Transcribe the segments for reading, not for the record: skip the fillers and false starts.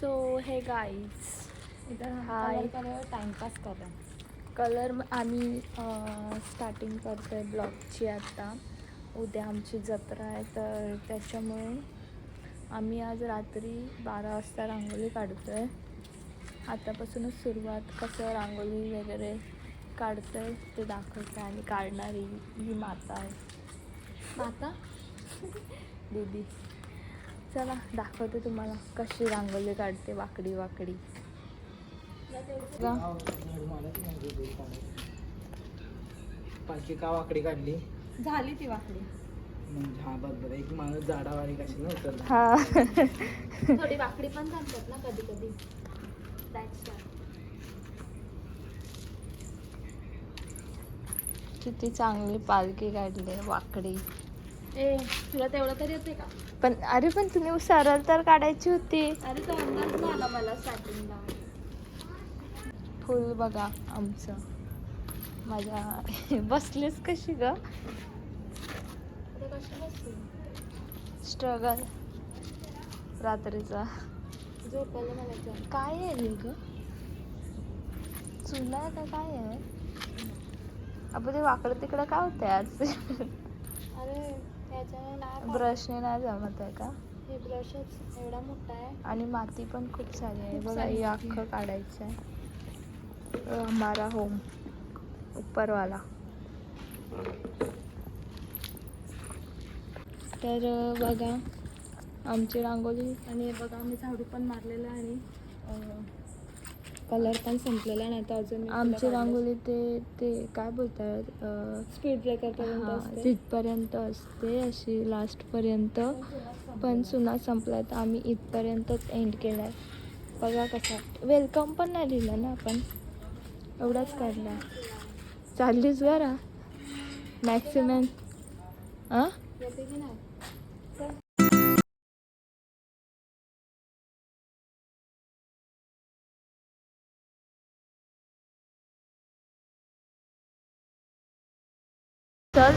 So हे guys hi timepass करा. Colour आम्ही स्टार्टिंग करतोय ब्लॉगची. आता उद्या आमची जत्रा आहे तर त्याच्यामुळे आम्ही आज रात्री 12 वाजता रांगोळी काढतोय. आतापासूनच सुरुवात कसं रांगोळी वगैरे काढतोय ते दाखवते. आणि काढणारी ही माता आहे. माता दीदी, चला दाखवते तुम्हाला कशी रांगोळी काढते वाकडी वाकडी. पालखी का वाकडी काढली? झाली ती वाकडी. म्हणजे हा बरोबर, एक माणूस झाडावारी कशी ना उतरला. हा थोडी वाकडी पण जमतात ना कधी कधी. किती चांगली पालखी काढली वाकडी. ए तुला तेवढं तरी येते का? पण अरे पण तुम्ही सरळ तर काढायची होती. अरे तो अंदाज नाही आला मला स्टार्टिंगला. फुल बघा आमचं. माझ्या बसलीस कशी ग? स्ट्रगल रात्रीचा. झोपायला मला काय आहे ग? चुला आहे का काय आहे? आपण ते वाकडं तिकडं काय होतंय आज? अरे त्याच्याने नाही ब्रशने नाही जमत आहे का? हे ब्रशच एवढा मोठा आहे आणि माती पण खूप सारी आहे खूप बघा. सारी हे माती. अख्खं काढायचं आहे. हमारा होम ऊपरवाला. तर बघा आमची रांगोळी. आणि बघा आम्ही झाडू पण मारलेला आणि कलर पण संपलेला नाही तर अजून आमची रांगोळी ते काय बोलतात स्पीड ब्रेकर पर्यंत हां, असते. तिथपर्यंत असते अशी लास्टपर्यंत. पण सुना संपला तर आम्ही इथपर्यंतच एंड केला आहे. बघा कसा. वेलकम पण नाही लिहिलं ना आपण, एवढाच काढला. चाललीच बरा मॅक्सिमम. हां येते की नाही? चल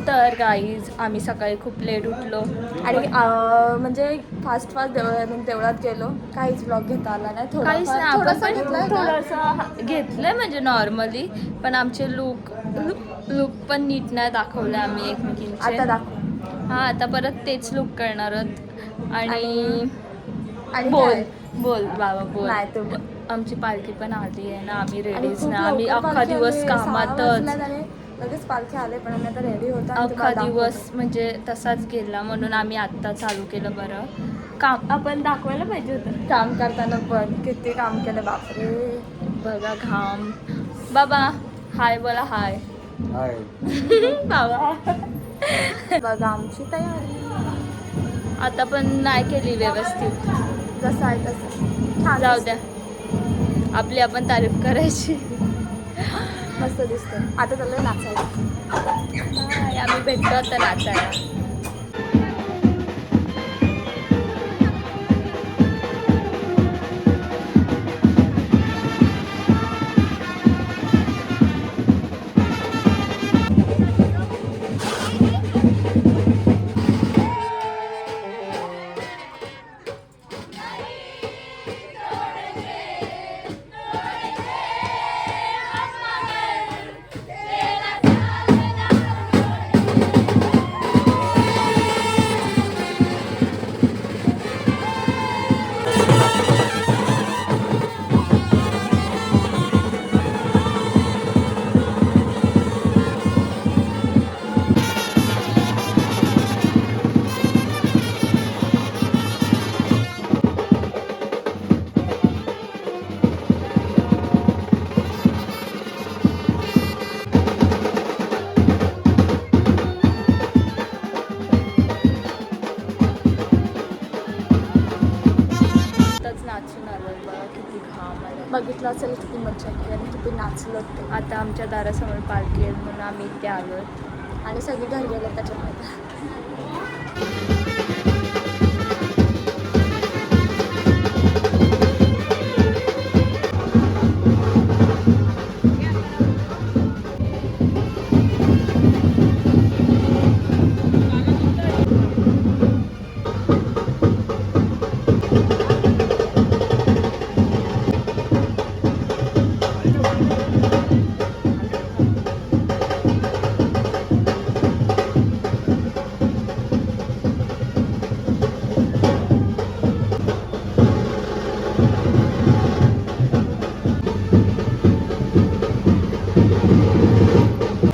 तर गाईज आम्ही सकाळी खूप लेट उठलो आणि म्हणजे फास्ट देवळात गेलो. काहीच ब्लॉग घेता आला नाही. काहीच नाही. आपण पण थोडंसं घेतलंय म्हणजे नॉर्मली. पण आमचे लुक पण नीट नाही दाखवले आम्ही एकमेकींचे. आता दाखव. हां आता परत तेच लुक करणार आहोत. आणि बोल बाबा बोल. आमची पालखी पण आली आहे ना. आम्ही रेडीच ना. आम्ही अख्खा दिवस कामातच. लगेच पालखी आले पण आम्ही आता रेडी होतो. अख्खा दिवस म्हणजे तसाच गेला म्हणून आम्ही आत्ता चालू केलं. बरं काम आपण दाखवायला पाहिजे होतं. काम करताना पण किती काम केलं बापरे. बघा घाम. बाबा हाय बोला. हाय बाबा. बघा आमची तयारी आता पण नाही केली व्यवस्थित. जसं आहे तसं जाऊ द्या, आपली आपण तारीफ करायची. मस्त दिसते. आता चाललंय नाचायला. आम्ही भेटलो आता नाचायला. बघितलं असेल किती मजा केली आणि किती नाचलो ते. आता आमच्या दारासमोर पार्टी आहे म्हणून आम्ही इथे आलो. आणि सगळी घरी गेले त्याच्यामध्ये.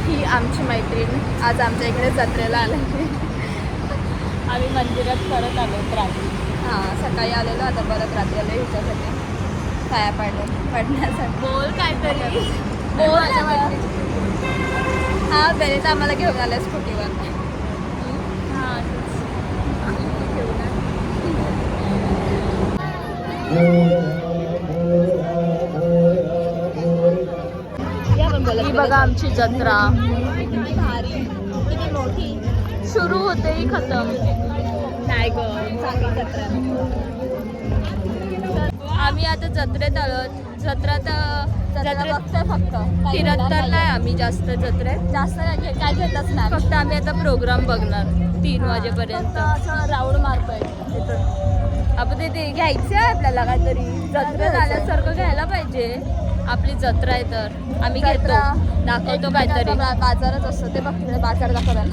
ही आमची मैत्रीण आज आमच्या इकडे जत्रेला आले. आम्ही मंदिरात परत आलो रात्री. हां सकाळी आलेलो आता परत रात्री आलो हिच्यासाठी पाया पडण्यासाठी. बोल काहीतरी. बोल माझ्या हां बेने तर आम्हाला घेऊन आल्या स्कूटीवर. हां ही बघा आमची जत्रा किती भारी किती मोठी. सुरू होते ही खतम. नाही ग चांगली जत्रा. आम्ही आता जत्रेत आलो. जत्रेत बघतोय फक्त काही फिरत घेणार तर नाही आम्ही जास्त जत्रेत. जास्त काय घेतच नाही. फक्त आम्ही आता प्रोग्राम बघणार 3 वाजेपर्यंत. फक्त असं राऊंड मारतोय तिथून. आपण ते घ्यायचं आहे आपल्याला काहीतरी. जत्रेत आल्यासारखं घ्यायला पाहिजे. आपली जत्रा आहे तर आम्ही घेतो. दाखवतो काहीतरी. बाजारच असतो ते बघ तिकडे बाजार दाखवला.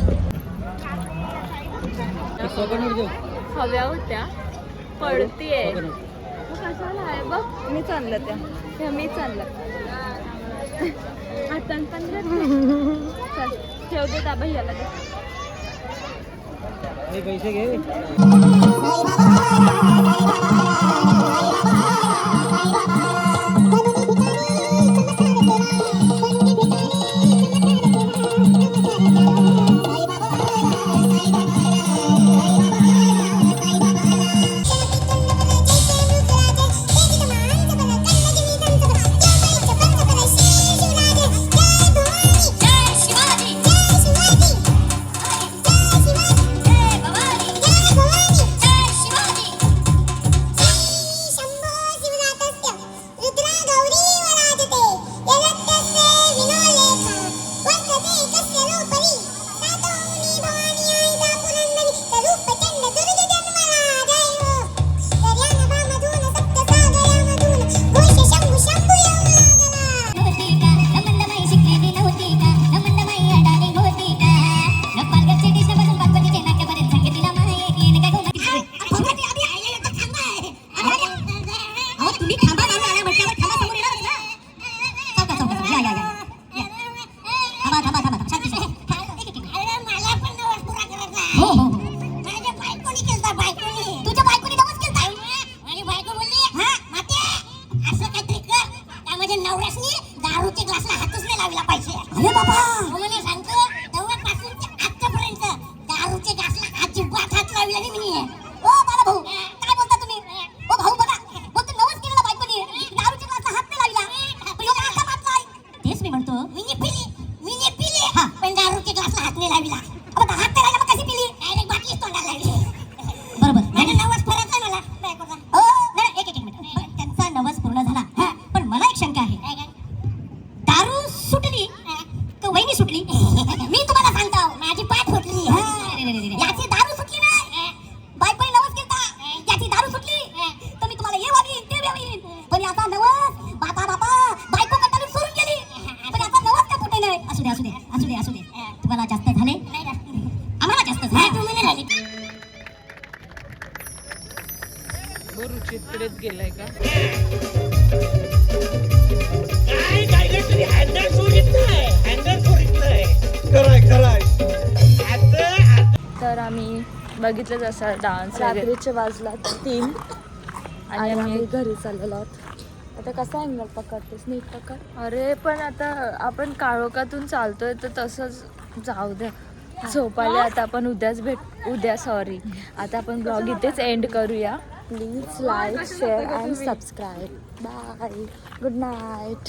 हव्या होत्या पडतीये. कशाला आहे बघ. मीच आणलं त्या. हे मीच आणलं. हातान पण चल ठेव दे त्या भैयाला दे. पैसे घे. दारूच्या ग्लासला हातच नाही लावला पाहिजे. अरे बाबा मला सांगतो तेव्हापासून आजपर्यंत दारूच्या ग्लासला अजिबात हात लावला नाही मी. ओ मला भाऊ काय बोलता तुम्ही? ओ भाऊ बघा बोलतो नवस केलेला बायकोनी दारूच्या ग्लासला हात नाही लावला. पण एवढा हात मारलाय. तेच मी म्हणतो मी पिली हा पण दारूच्या ग्लासला हात नाही लावला. आता हात नाही लावला मग कशी पिली? डायरेक्ट बाटलीच तोंडाला लावली. बरोबर माझा नवस फरक आहे मला बायकोचा. ओ नाही एक मिनिट त्यांचा नवस पूर्ण झाला पण मला एक शंका आहे. दारू सुटली तर वहिनी सुटली. मी तुम्हाला सांगतो माझी पाठ फुटली. याची दारू सुटली नाही बायकोने नवस केलता. याची दारू सुटली तर मी तुम्हाला ये वागीन ते वागीन. पण याचा नवस बापा बायको कटाळून सोडून गेली. पण याचा नवस का फुटे नाही. असू दे तुम्हाला जास्त झाले आम्हाला जास्त झाले. तुम्ही झाली बरं चित्रेत गेलाय का? तर आम्ही बघितलं जसं डान्स रात्रीचे वाजला 3 आणि आणि आम्ही आम्ही घरी चाललेलो आहोत. आता कसा अँगल पकडतेस? नीट पकड. अरे पण आता आपण काळोखातून चालतोय तर तसंच जाऊ द्या. झोपायला आता आपण उद्या सॉरी आता आपण ब्लॉग इथेच एंड करूया. Please like share and subscribe. Bye. Good night.